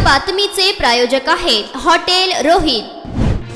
बातमीचे प्रायोजक आहेत हॉटेल रोहित।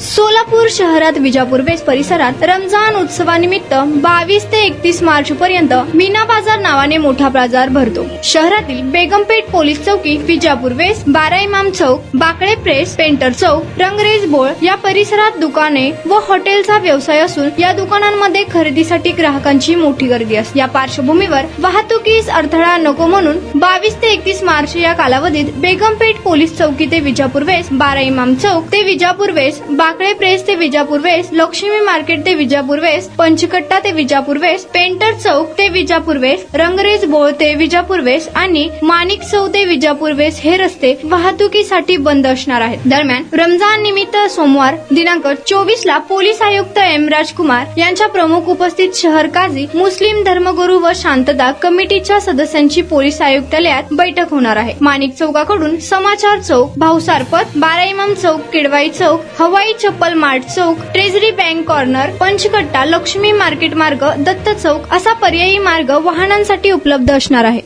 सोलापूर शहरात विजापूर वेस परिसरात रमजान उत्सवानिमित्त 22 ते 31 मार्च पर्यंत मीना बाजार नावाने मोठा बाजार भरतो। शहरातील बेगमपेठ पोलीस चौकी, विजापूर वेस, 12 इमाम चौक, बाकळे प्रेस, पेंटर चौक, रंगरेज बोळ या परिसरात दुकाने व हॉटेलचा व्यवसाय असून या दुकानांमध्ये खरेदीसाठी ग्राहकांची मोठी गर्दी असते। या पार्श्वभूमीवर वाहतुकीस अडथळा नको म्हणून 22 ते 31 मार्च या कालावधीत बेगमपेठ पोलीस चौकी ते विजापूर वेस, 12 इमाम चौक ते विजापूर वेस, बाकळे प्रेस ते विजापूर वेस, लक्ष्मी मार्केट ते विजापूर वेस, पंचकट्टा ते विजापूर वेस, पेंटर चौक ते विजापूर वेस, रंगरेज बोळ ते विजापूर वेस आणि माणिक चौक ते विजापूर वेस हे रस्ते वाहतुकीसाठी बंद असणार आहेत। दरम्यान रमजान निमित्त सोमवार दिनांक 24 ला पोलीस आयुक्त एम राजकुमार यांच्या प्रमुख उपस्थित शहर काझी, मुस्लिम धर्मगुरू व शांतता कमिटीच्या सदस्यांची पोलीस आयुक्तालयात बैठक होणार आहे। माणिक चौकाकडून समाचार चौक, भाऊसार पथ, 12 इमाम चौक, Kidwai Chowk, Hawai Chappal mart Chowk, treasury bank corner, Panchkatta, Laxmi market Marg, Datta चौक असा पर्यायी मार्ग वाहनांसाठी उपलब्ध असणार आहे।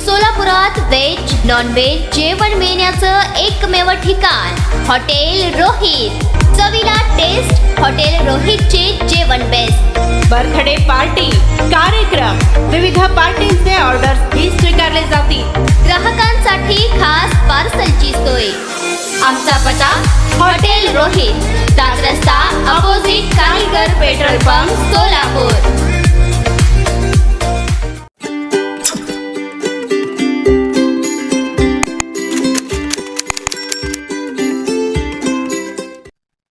सोलापुरात व्हेज नॉन व्हेज जेवण मिळण्याचं एकमेव ठिकाण हॉटेल रोहित। चवीला टेस्ट, हॉटेल रोहितचे जेवण बेस्ट। बर्थडे पार्टी, कार्यक्रम, विविध पार्टींचे ऑर्डर्स ही स्वीकारले जातील। ग्राहकांसाठी खास पार्सलची सोय। आमचा पत्ता हॉटेल रोहित, 7 रस्ता अपोजिट कारीगर पेट्रोल पंप, सोलापूर।